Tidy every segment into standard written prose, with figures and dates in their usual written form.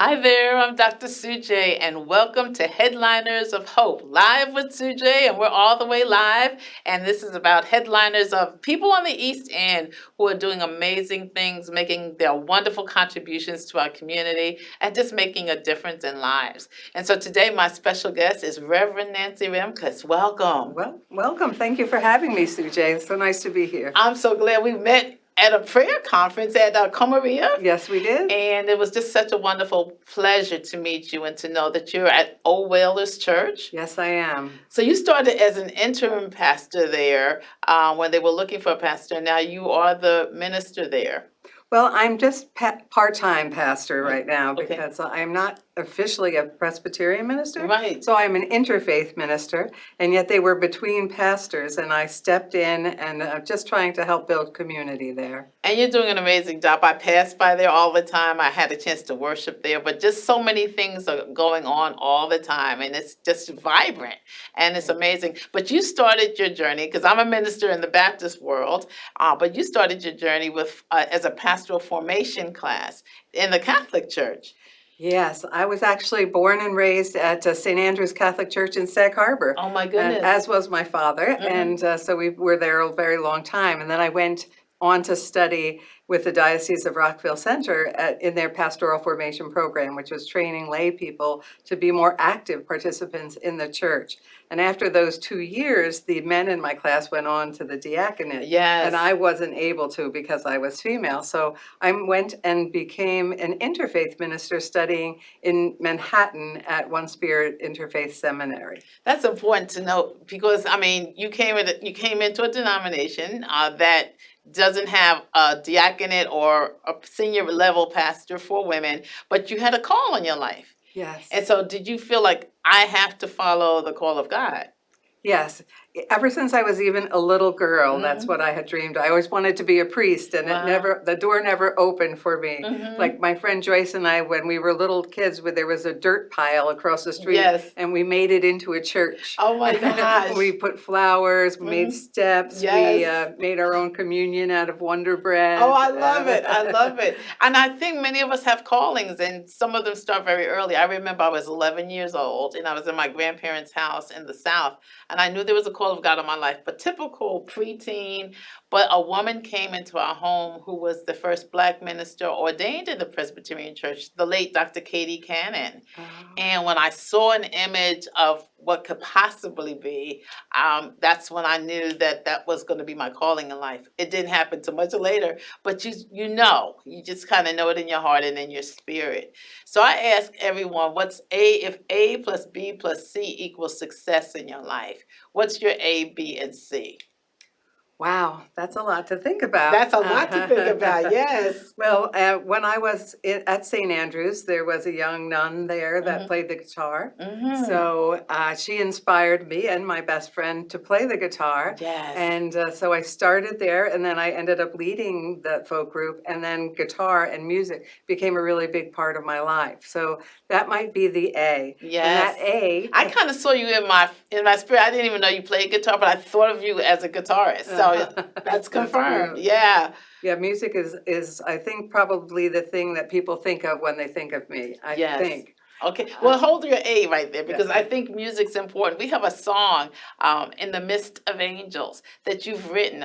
Hi there, I'm Dr. Sujay, and welcome to Headliners of Hope, live with Sujay, and we're all the way live. And this is about headliners of people on the East End who are doing amazing things, making their wonderful contributions to our community, and just making a difference in lives. And so today, my special guest is Reverend Nancy Remkus. Welcome. Well, welcome. Thank you for having me, Sujay. It's so nice to be here. I'm so glad we met at a prayer conference at Comaria. Yes, we did. And it was just such a wonderful pleasure to meet you and to know that you're at Old Whalers Church. Yes, I am. So you started as an interim pastor there when they were looking for a pastor. Now you are the minister there. Well, I'm just part-time pastor right now Okay. because I'm not officially a Presbyterian minister. Right. So I'm an interfaith minister, and yet they were between pastors, and I stepped in and just trying to help build community there. And you're doing an amazing job. I pass by there all the time. I had a chance to worship there, but just so many things are going on all the time, and it's just vibrant and it's amazing. But you started your journey, because I'm a minister in the Baptist world, but you started your journey with as a pastoral formation class in the Catholic Church. Yes, I was actually born and raised at St. Andrew's Catholic Church in Sag Harbor. Oh my goodness. As was my father, Mhm. and so we were there a very long time. And then I went on to study with the Diocese of Rockville Center in their pastoral formation program, which was training lay people to be more active participants in the church. And after those 2 years, the men in my class went on to the diaconate. Yes. And I wasn't able to because I was female. So I went and became an interfaith minister studying in Manhattan at One Spirit Interfaith Seminary. That's important to know because I mean you came into a denomination that doesn't have a diaconate or a senior level pastor for women, but you had a call on your life. Yes. And so did you feel like I have to follow the call of God? Yes. Ever since I was even a little girl, that's Mhm. what I had dreamed. I always wanted to be a priest, and Wow. the door never opened for me. Mhm. Like my friend Joyce and I, when we were little kids, there was a dirt pile across the street, Yes. and we made it into a church. Oh my gosh. We put flowers, we made Mhm. steps, Yes. we made our own communion out of Wonder Bread. Oh, I love it. I love it. And I think many of us have callings, and some of them start very early. I remember I was 11 years old, and I was in my grandparents' house in the South, and I knew there was a call of God on my life, but typical preteen. But a woman came into our home who was the first Black minister ordained in the Presbyterian Church, the late Dr. Katie Cannon. Oh. And when I saw an image of what could possibly be, that's when I knew that that was going to be my calling in life. It didn't happen too much later, but you just kind of know it in your heart and in your spirit. So I ask everyone, if A plus B plus C equals success in your life, what's your A, B, and C? Wow, that's a lot to think about. That's a lot to think about, yes. Well, when I was at St. Andrews, there was a young nun there that Mhm. played the guitar. Mhm. So she inspired me and my best friend to play the guitar. Yes. And so I started there, and then I ended up leading that folk group, and then guitar and music became a really big part of my life. So that might be the A. Yes. And that A. I kind of saw you in my spirit. I didn't even know you played guitar, but I thought of you as a guitarist. So that's confirmed. That's Yeah. Yeah, music is I think probably the thing that people think of when they think of me. I Yes. think. Okay. Well, hold your A right there because I think music's important. We have a song, "In the Midst of Angels," that you've written,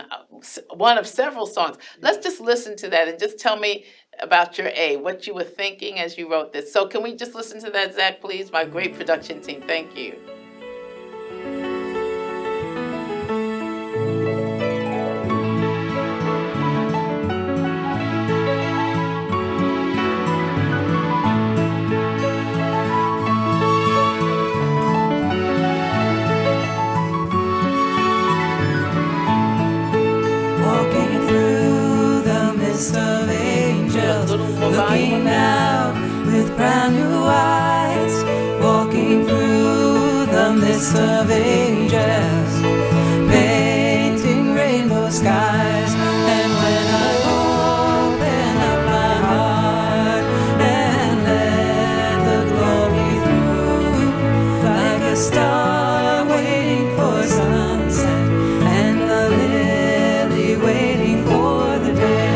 one of several songs. Let's just listen to that and just tell me about your A, what you were thinking as you wrote this. So can we just listen to that, Zach, please? My great production team. Thank you. Walking through the mist of angels, looking out with brand new eyes. Walking through the mist of angels, painting rainbow skies. And when I open up my heart and let the glory through, like a star waiting for sunset and the lily waiting for the day.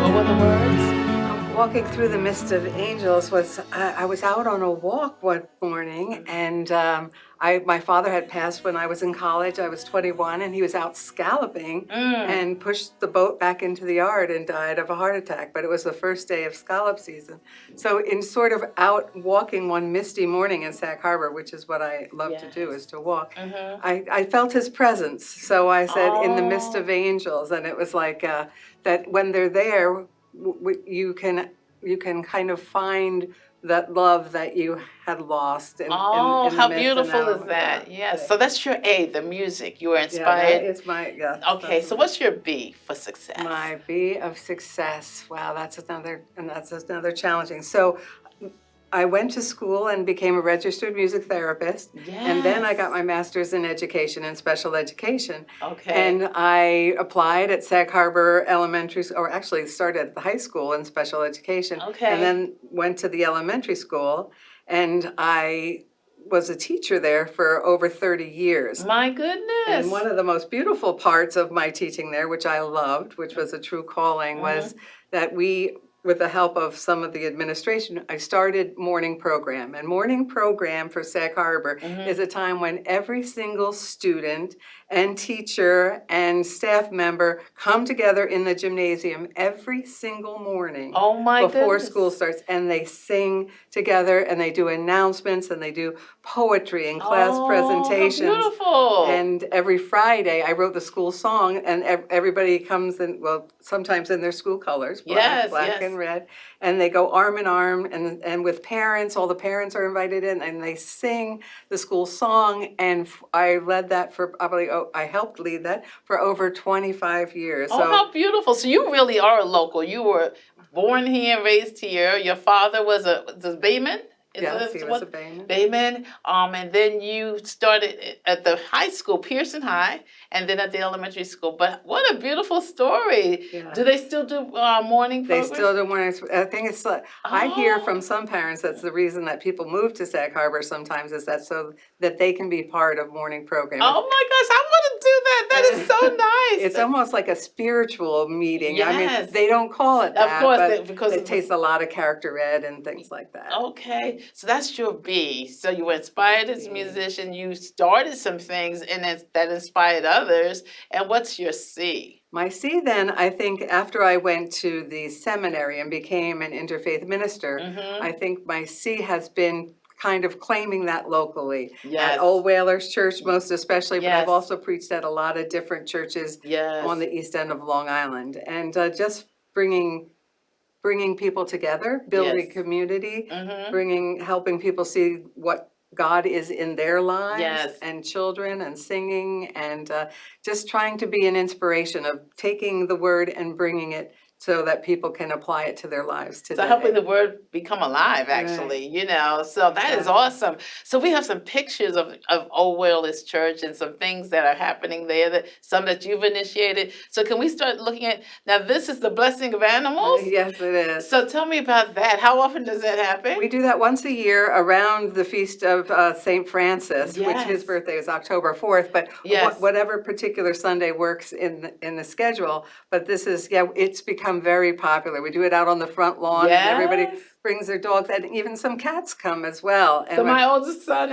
What were the words? Through the Mist of Angels was I was out on a walk one morning, and my father had passed when I was in college. I was 21, and he was out scalloping and pushed the boat back into the yard and died of a heart attack. But it was the first day of scallop season. So in sort of out walking one misty morning in Sag Harbor, which is what I love to do, is to walk, I felt his presence. So I said, in the midst of angels, and it was like that when they're there, you can kind of find that love that you had lost in Oh, the how midst, and beautiful now, is that? yeah. Yes. So that's your A, the music. You were Yeah, that inspired. is my, yeah. Okay, so what's your B for success? My B of success. Wow, that's another challenging. So I went to school and became a registered music therapist. And then I got my master's in education and special education. Okay. And I applied at Sag Harbor Elementary, or actually started at the high school in special education. Okay. And then went to the elementary school, and I was a teacher there for over 30 years. My goodness. And one of the most beautiful parts of my teaching there, which I loved, which was a true calling, was that we, with the help of some of the administration, I started morning program. And morning program for Sag Harbor is a time when every single student and teacher and staff member come together in the gymnasium every single morning before school starts, and they sing together, and they do announcements, and they do poetry and class presentations. How beautiful. And every Friday, I wrote the school song, and everybody comes in, well, sometimes in their school colors, black and red, and they go arm in arm, and with parents, all the parents are invited in, and they sing the school song, and I led that for probably, I helped lead that for over 25 years. Oh, how beautiful. So you really are a local. You were born here, raised here. Your father was a Bayman? Yes, he was a Bayman. Bayman. And then you started at the high school, Pearson High, and then at the elementary school. But what a beautiful story. Yeah. Do they still do morning programs? They still do morning. I think it's, I hear from some parents that's the reason that people move to Sag Harbor sometimes, is that so that they can be part of morning programs. Oh my gosh, I want to do that. That is so nice. It's almost like a spiritual meeting. Yes. I mean, they don't call it that, of course, but because it takes a lot of character ed and things like that. Okay, so that's your B. So you were inspired as a musician, you started some things and that inspired others. And what's your C? My C then, I think after I went to the seminary and became an interfaith minister, I think my C has been kind of claiming that locally. Yes. At Old Whalers Church most especially, but Yes. I've also preached at a lot of different churches Yes. on the east end of Long Island. And just bringing people together, building Yes. community, helping people see what God is in their lives, Yes. and children, and singing, and just trying to be an inspiration of taking the word and bringing it so that people can apply it to their lives today. So helping the word become alive, actually, you know. So that is awesome. So we have some pictures of Old Whalers Church and some things that are happening there, some that you've initiated. So can we start looking at, now this is the blessing of animals? Yes, it is. So tell me about that. How often does that happen? We do that once a year around the feast of St. Francis, which Yes. his birthday is October 4th, but Yes. whatever particular Sunday works in the schedule. But this is, it's become very popular. We do it out on the front lawn, and everybody Yes. brings their dogs, and even some cats come as well. And So my oldest son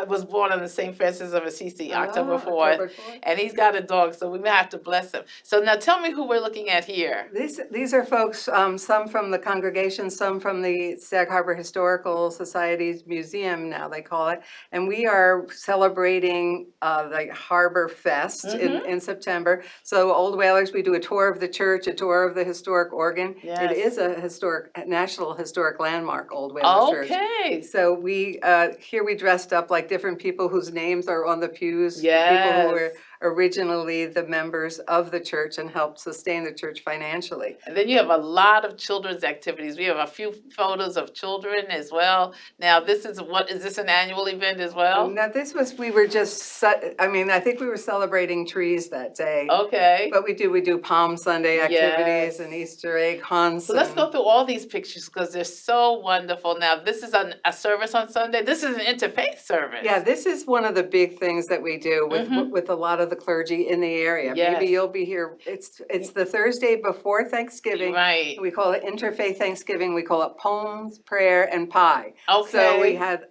was born on the St. Francis of Assisi, October 4th, and he's got a dog, so we may have to bless him. So now tell me who we're looking at here. These are folks, some from the congregation, some from the Sag Harbor Historical Society's museum, now they call it, and we are celebrating the Harbor Fest in September. So Old Whalers, we do a tour of the church, a tour of the historic organ. Yes. It is a national historic landmark, Old Whalers Church. Okay. So we here we dressed up like different people whose names are on the pews. Yes. People who were originally the members of the church and helped sustain the church financially. And then you have a lot of children's activities. We have a few photos of children as well. Now, is this an annual event as well? Now we were just, I think we were celebrating trees that day. Okay. But we do Palm Sunday activities Yes. and Easter egg hunts. So let's go through all these pictures because they're so wonderful. Now, this is a service on Sunday. This is an interfaith service. Yeah, this is one of the big things that we do with a lot of of the clergy in the area. Maybe Yes. you'll be here. It's the Thursday before Thanksgiving. Right. We call it Interfaith Thanksgiving. We call it Poems, Prayer, and Pie. So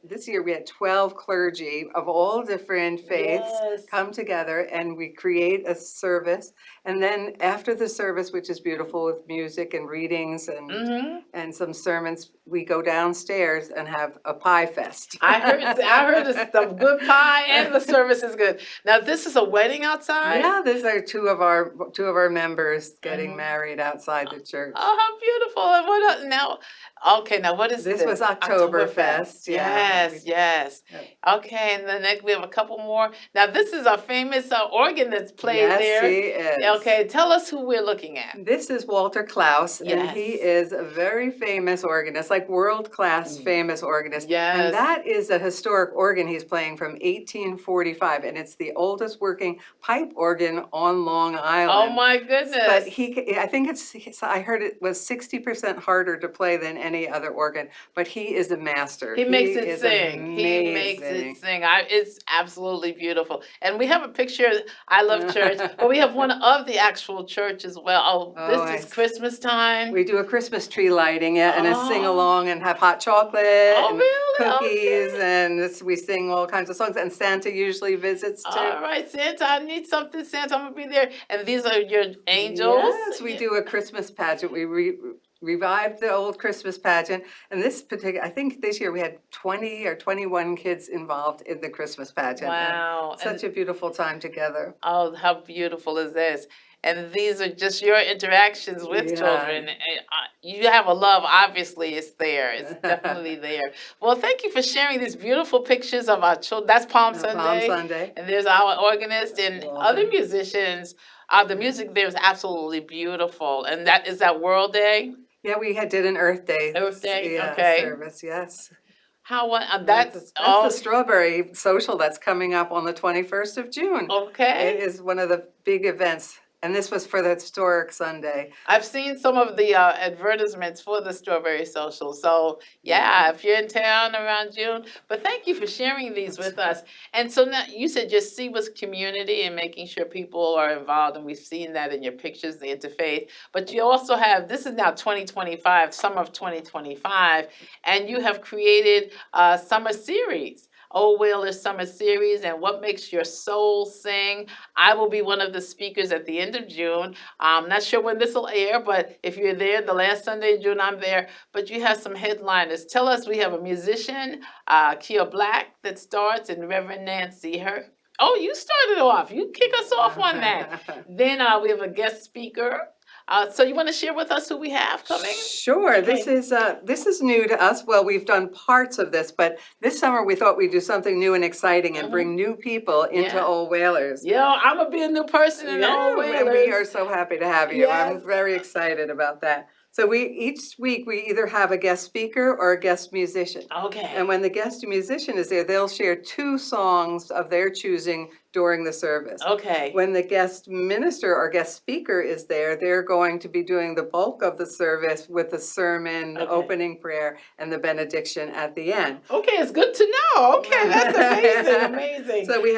this year we had 12 clergy of all different faiths Yes. come together, and we create a service. And then after the service, which is beautiful with music and readings and some sermons, we go downstairs and have a pie fest. I heard the good pie and the service is good. Now this is a wedding outside? Yeah, these are two of our members getting married outside the church. Oh, how beautiful. And what now? Okay, now what is this? This was Oktoberfest. Yeah. Yes. Yep. Okay, and then next we have a couple more. Now this is a famous organ that's played Yes, there. he is. Okay, tell us who we're looking at. This is Walter Klaus, and he is a very famous organist, like world-class famous organist. Yes. And that is a historic organ he's playing from 1845, and it's the oldest working pipe organ on Long Island. Oh my goodness. But I heard it was 60% harder to play than any other organ, but he is a master. He makes it is sing. amazing. He makes it sing. It's absolutely beautiful. And we have a picture. I love church, but we have one of the actual church as well. Oh, this is Christmas time. We do a Christmas tree lighting, and a sing along, and have hot chocolate and cookies, and we sing all kinds of songs. And Santa usually visits too. All right, Santa, I need something. Santa, I'm gonna be there. And these are your angels. Yes, we do a Christmas pageant. We revived the old Christmas pageant, and I think this year we had 20 or 21 kids involved in the Christmas pageant. Wow. Such a beautiful time together. Oh, how beautiful is this? And these are just your interactions with children. You have a love, obviously, it's there. It's definitely there. Well, thank you for sharing these beautiful pictures of our children. That's Palm Sunday. Palm Sunday. And there's our organist and other musicians. The music there is absolutely beautiful. And is that World Day? Yeah, we did an Earth Day. Service, yes. That's the strawberry social that's coming up on the 21st of June. Okay. It is one of the big events. And this was for the historic Sunday. I've seen some of the advertisements for the Strawberry Social. So, yeah, if you're in town around June. But thank you for sharing these with us. And so now you said just see what's community and making sure people are involved. And we've seen that in your pictures, the interfaith. But you also have, this is now 2025, summer of 2025, and you have created a summer series. Old Whalers Summer Series and What Makes Your Soul Sing. I will be one of the speakers at the end of June. I'm not sure when this will air, but if you're there, the last Sunday in June, I'm there. But you have some headliners. Tell us, we have a musician, Kia Black, that starts, and Reverend Nancy. Oh, you started off. You kick us off on that. Then we have a guest speaker. So you want to share with us who we have coming? Sure. Okay. This is new to us. Well, we've done parts of this, but this summer we thought we'd do something new and exciting and bring new people into Old Whalers. Yeah, I'm gonna be a new person in the Old Whalers. And we are so happy to have you. Yes. I'm very excited about that. So each week we either have a guest speaker or a guest musician. Okay. And when the guest musician is there, they'll share 2 songs of their choosing during the service. Okay. When the guest minister or guest speaker is there, they're going to be doing the bulk of the service with the sermon, the opening prayer, and the benediction at the end. Okay, it's good to know. Okay, that's amazing. So we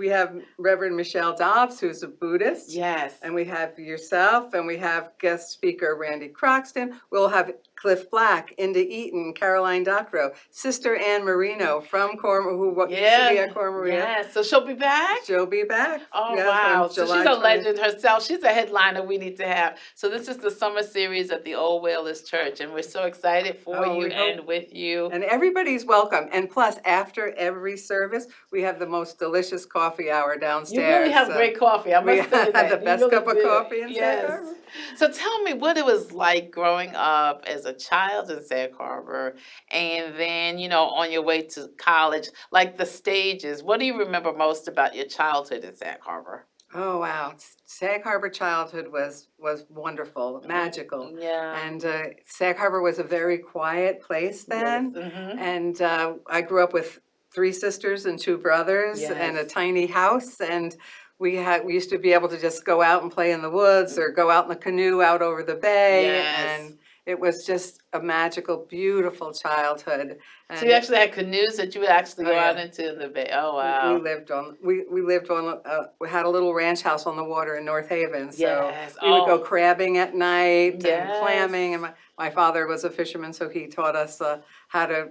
have Reverend Michelle Dobbs, who's a Buddhist. Yes. And we have yourself, and we have guest speaker Randy Croxton. We'll have Cliff Black, Inda Eaton, Caroline Doctorow, Sister Ann Marino from who used to be at Cor Maria. Yeah, so she'll be back? She'll be back. Oh, wow. So she's a legend herself. She's a headliner we need to have. So this is the summer series at the Old Whalers Church, and we're so excited for you and with you. And everybody's welcome. And plus, after every service, we have the most delicious coffee hour downstairs. You really have great coffee. I must say that. The best cup of coffee in Sag Harbor. So tell me what it was like growing up as a child in Sag Harbor, and then, on your way to college, like the stages. What do you remember most about your childhood in Sag Harbor? Oh, wow. Sag Harbor childhood was wonderful, magical. Yeah. And Sag Harbor was a very quiet place then. Yes. Mm-hmm. And I grew up with 3 sisters and 2 brothers and a tiny house. And we used to be able to just go out and play in the woods or go out in the canoe out over the bay. Yes. And it was just a magical, beautiful childhood. So you actually had canoes that you would actually Oh, go out yeah. into in the bay. Oh, We wow. lived on, we had a little ranch house on the water in North Haven, so Yes. we would go Oh, crabbing at night and yes. clamming, and my father was a fisherman, so he taught us how to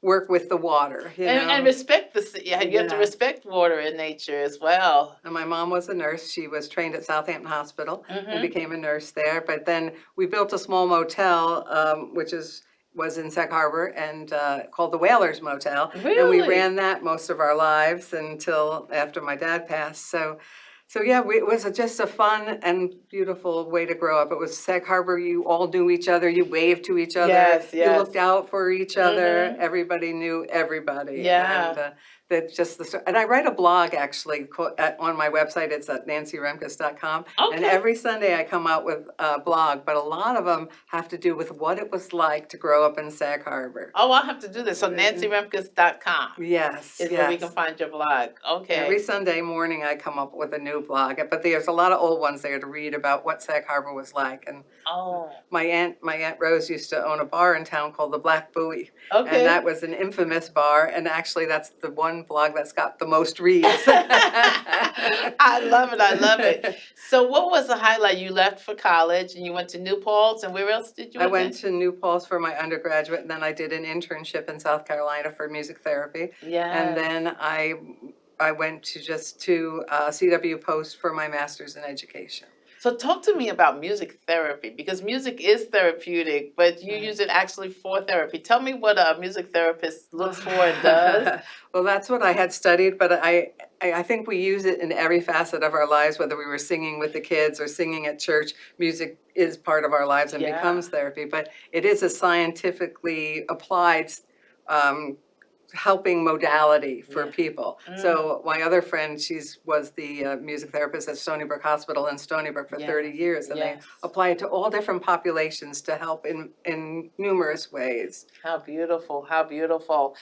work with the water, you And know? respect the sea. Yeah, you have to Yeah. respect water and nature as well. And my mom was a nurse. She was trained at Southampton Hospital and Mm-hmm. became a nurse there. But then we built a small motel, which was in Sag Harbor and called the Whalers Motel. And we Really? ran that most of our lives until after my dad passed. So yeah, it was just a fun and beautiful way to grow up. It was Sag Harbor. You all knew each other. You waved to each other. Yes, You yes. looked out for each other. Mm-hmm. Everybody knew everybody. And Yeah. that's just and I write a blog actually on my website. It's at nancyremkus.com. And Okay. every Sunday I come out with a blog, but a lot of them have to do with what it was like to grow up in Sag Harbor. Oh, I'll have to do this. So nancyremkus.com Yes, is where we can yes. find your blog. Every Okay. Sunday morning I come up with a new blog, but there's a lot of old ones there to read about what Sag Harbor was like. And Oh, my aunt Rose used to own a bar in town called the Black Buoy, and that okay. was an infamous bar. And actually, that's the one blog that's got the most reads. I love it. I love it. So, what was the highlight? You left for college and you went to New Paltz, and where else did you I went attend? to New Paltz for my undergraduate, and then I did an internship in South Carolina for music therapy, and Yes. then I went to CW Post for my master's in education. So, talk to me about music therapy because music is therapeutic, but you Right. use it actually for therapy. Tell me what a music therapist looks for and does. Well, that's what I had studied, but I think we use it in every facet of our lives, whether we were singing with the kids or singing at church. Music is part of our lives and Yeah. becomes therapy, but it is a scientifically applied helping modality for Yeah. people. Mm. So my other friend, was the music therapist at Stony Brook Hospital in Stony Brook for 30 Yes. years, and they Yes. apply it to all different populations to help in numerous ways. How beautiful. How beautiful.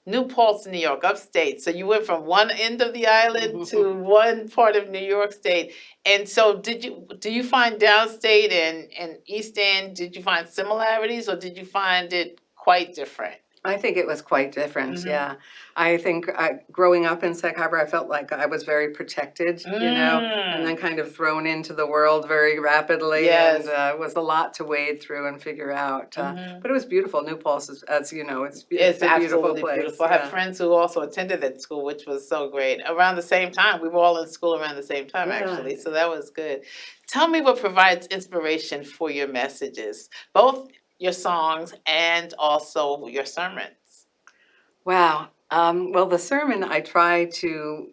New Paltz, New York, upstate. So you went from one end of the island to one part of New York State. And so do you find downstate and East End, did you find similarities or did you find it quite different? I think it was quite different, Mhm. yeah. I think growing up in Sag Harbor, I felt like I was very protected, and then kind of thrown into the world very rapidly. Yes. And it was a lot to wade through and figure out. Mhm. But it was beautiful. New Paltz, as you know, it's It's a beautiful absolutely place. beautiful. I have friends who also attended that school, which was so great. Around the same time, we were all in school around the same time, Yeah. actually. So that was good. Tell me what provides inspiration for your messages, both your songs and also your sermons. Wow. Well, the sermon, I try to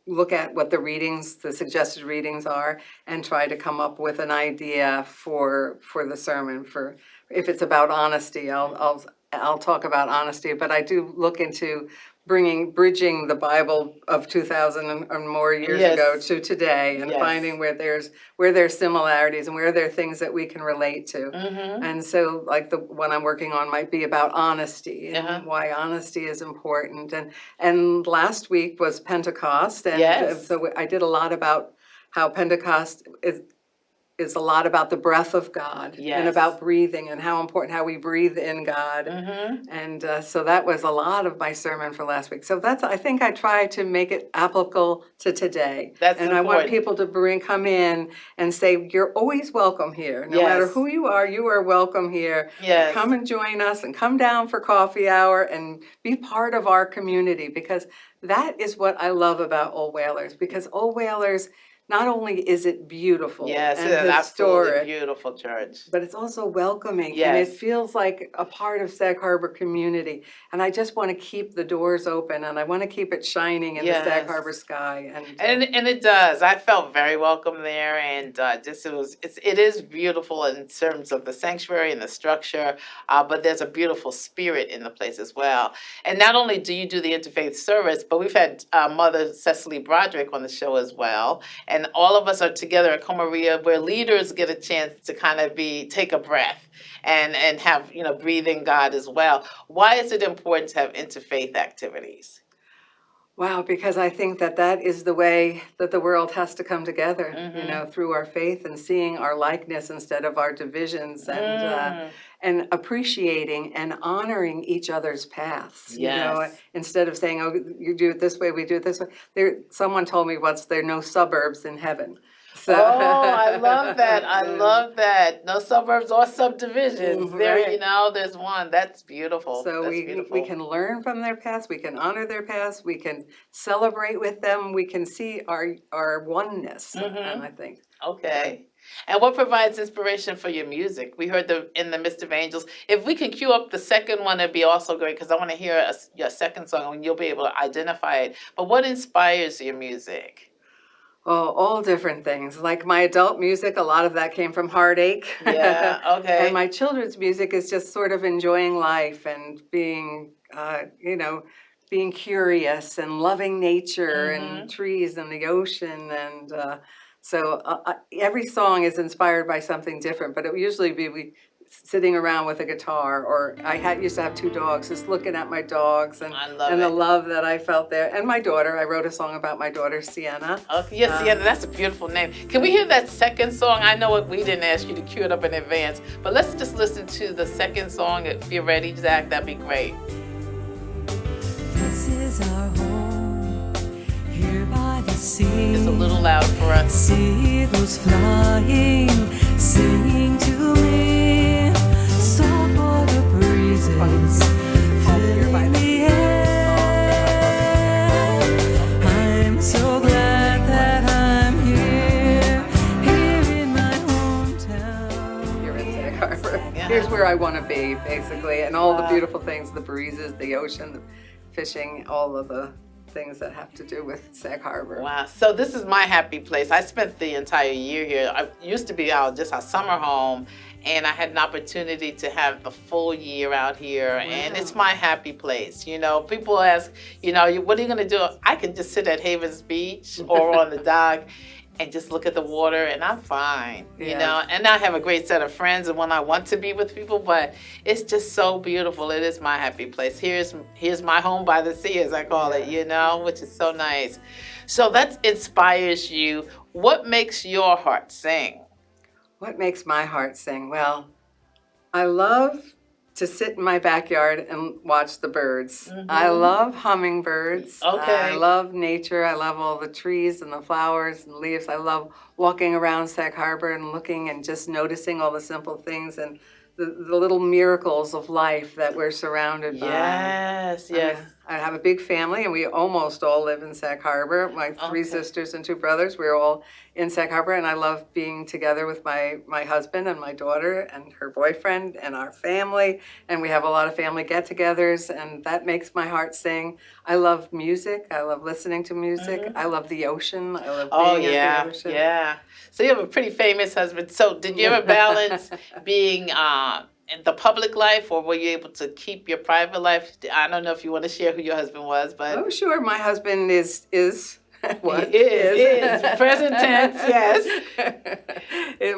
look at what the suggested readings are, and try to come up with an idea for the sermon. For if it's about honesty, I'll talk about honesty, but I do look into bridging the Bible of 2,000 and more years ago Yes. to today, and Yes. finding where there's similarities and where there are things that we can relate to. Mm-hmm. And so, like, the one I'm working on might be about honesty and Uh-huh. why honesty is important. And last week was Pentecost, and Yes. so I did a lot about how Pentecost is a lot about the breath of God, and Yes. about breathing, and how important how we breathe in God. Mm-hmm. And so that was a lot of my sermon for last week. So I think I try to make it applicable to today. That's and I want important. people to come in and say, you're always welcome here. No matter Yes. who you are welcome here. Yes. Come and join us and come down for coffee hour and be part of our community, because that is what I love about Old Whalers, because Old Whalers, not only is it beautiful Yes, and it is absolutely historic, beautiful church. but it's also welcoming, and Yes. it feels like a part of Sag Harbor community. And I just want to keep the doors open, and I want to keep it shining in the Sag Yes. Harbor sky. And it does. I felt very welcome there, and it is beautiful in terms of the sanctuary and the structure. But there's a beautiful spirit in the place as well. And not only do you do the interfaith service, but we've had Mother Cecily Broderick on the show as well, and all of us are together at Comaria, where leaders get a chance to kind of take a breath and have breathe in God as well. Why is it important to have interfaith activities? Wow, because I think that that is the way that the world has to come together, through our faith and seeing our likeness instead of our divisions, Mm. and appreciating and honoring each other's paths, Yes. instead of saying, "Oh, you do it this way, we do it this way." Someone told me once, there are no suburbs in heaven. So, Oh, I love that. I love that. No suburbs or subdivisions. There, right. there's one. That's beautiful. So That's we beautiful. can learn from their past, we can honor their past, we can celebrate with them, we can see our oneness, and Mm-hmm. I think that Okay. And what provides inspiration for your music? We heard the In the Midst of Angels. If we can cue up the second one, it'd be also great because I want to hear your second song and you'll be able to identify it. But what inspires your music? all different things. Like my adult music, a lot of that came from heartache. Yeah. And Okay. my children's music is just sort of enjoying life and being, being curious and loving nature and Mm-hmm. trees and the ocean. And every song is inspired by something different, but it would usually be sitting around with a guitar, or used to have two dogs, just looking at my dogs I love and the it. love that I felt there. And my daughter, I wrote a song about my daughter, Sienna. Okay, yes, yeah, Um, that's a beautiful name. Can we hear that second song? I know we didn't ask you to cue it up in advance, but let's just listen to the second song if you're ready, Zach. That'd be great. This is our home, here by the sea. It's a little loud for us. Seagulls flying, singing to me. Salt water breezes filling the air. I'm so glad that I'm here, here in my hometown. Here in Sag Harbor. Yeah. Here's where I want to be, basically, and all the Wow. beautiful things, the breezes, the ocean, the fishing, all of the things that have to do with Sag Harbor. Wow. So this is my happy place. I spent the entire year here. I used to be out just our summer home, and I had an opportunity to have the full year out here, and it's my happy place. People ask, what are you going to do? I can just sit at Havens Beach or on the dock and just look at the water, and I'm fine, Yeah. And I have a great set of friends and when I want to be with people, but it's just so beautiful. It is my happy place. Here's my home by the sea, as I call it, which is so nice. So that inspires you. What makes your heart sing? What makes my heart sing? Well, I love to sit in my backyard and watch the birds. I love hummingbirds. Okay. I love nature. I love all the trees and the flowers and leaves. I love walking around Sag Harbor and looking and just noticing all the simple things and the little miracles of life that we're surrounded by. Yes, I mean, yes. I have a big family, and we almost all live in Sag Harbor. My three Okay. sisters and two brothers, we're all in Sag Harbor, and I love being together with my husband and my daughter and her boyfriend and our family, and we have a lot of family get-togethers, and that makes my heart sing. I love music. I love listening to music. I love the ocean. I love Oh being at yeah, the ocean. yeah. So you have a pretty famous husband. So did you ever balance being in the public life, or were you able to keep your private life? I don't know if you want to share who your husband was, but Oh, sure. My husband is what? he is present tense. Yes.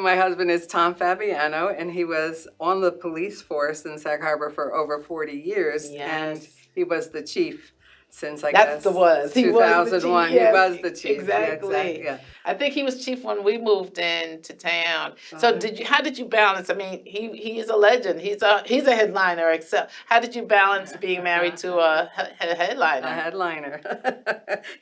My husband is Tom Fabiano, and he was on the police force in Sag Harbor for over 40 years, and Yes. he was the chief since, I That's guess, the was. He was the 2001. chief. Yes, He was the chief. exactly. Yeah. I think he was chief when we moved into town. So how did you balance? I mean, he is a legend. He's a headliner. Except, how did you balance being married to a headliner? A headliner.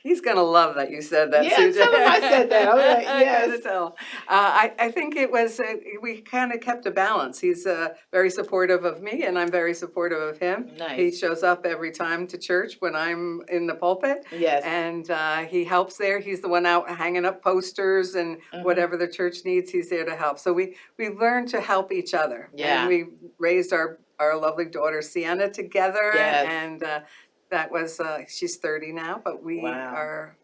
He's gonna love that you said that, Yeah, Sujay. tell him I said that. I'm like, I yes. gotta tell. I think it was we kind of kept a balance. He's very supportive of me, and I'm very supportive of him. He Nice. shows up every time to church when I'm in the pulpit, Yes. and he helps there. He's the one out hanging up posters and whatever the church needs, he's there to help. So we learned to help each other. Yeah. And we raised our lovely daughter Sienna together, Yes. and that was she's 30 now, but we Wow. are.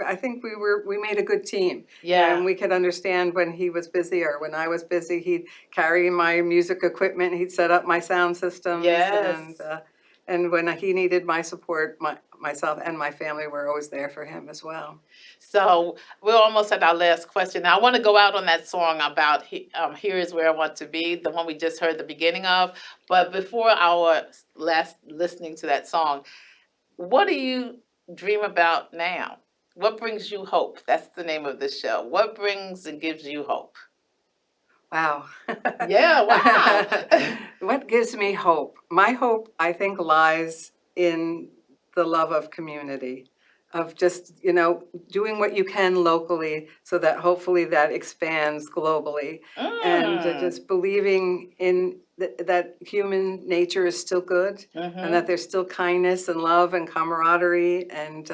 I think we made a good team. Yeah. And we could understand when he was busy or when I was busy. He'd carry my music equipment. He'd set up my sound systems. Yes. And when he needed my support, myself and my family were always there for him as well. So we're almost at our last question. Now I want to go out on that song about "Here Is Where I Want to Be," the one we just heard the beginning of. But before our last listening to that song, what dream about now? What brings you hope? That's the name of the show. What brings and gives you hope? Wow. Yeah, wow. What gives me hope? My hope, I think, lies in the love of community, of just, doing what you can locally so that hopefully that expands globally. And just believing in that human nature is still good and that there's still kindness and love and camaraderie and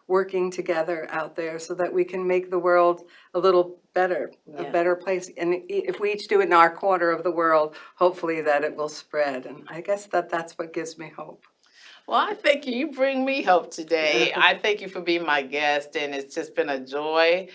working together out there so that we can make the world a little better, a Yeah. better place. And if we each do it in our corner of the world, hopefully that it will spread. And I guess that's what gives me hope. Well, I thank you. You bring me hope today. I thank you for being my guest, and it's just been a joy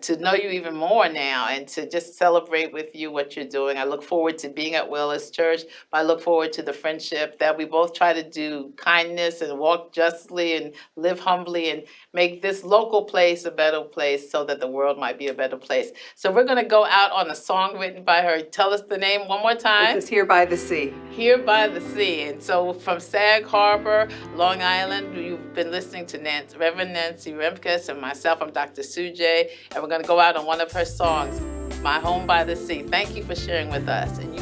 to know you even more now and to just celebrate with you what you're doing. I look forward to being at Willis Church, but I look forward to the friendship that we both try to do kindness and walk justly and live humbly and make this local place a better place so that the world might be a better place. So we're going to go out on a song written by her. Tell us the name one more time. This is Here by the Sea. Here by the Sea. And so from Sag Harbor, Long Island, you've been listening to Reverend Nancy Remkus and myself. I'm Dr. Sujay, and we're going to go out on one of her songs, My Home by the Sea. Thank you for sharing with us. And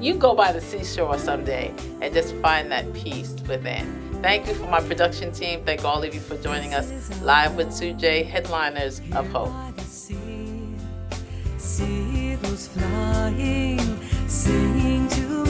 you go by the seashore someday and just find that peace within. Thank you for my production team. Thank all of you for joining us live with Sujay, headliners of Hope. See those flying, singing to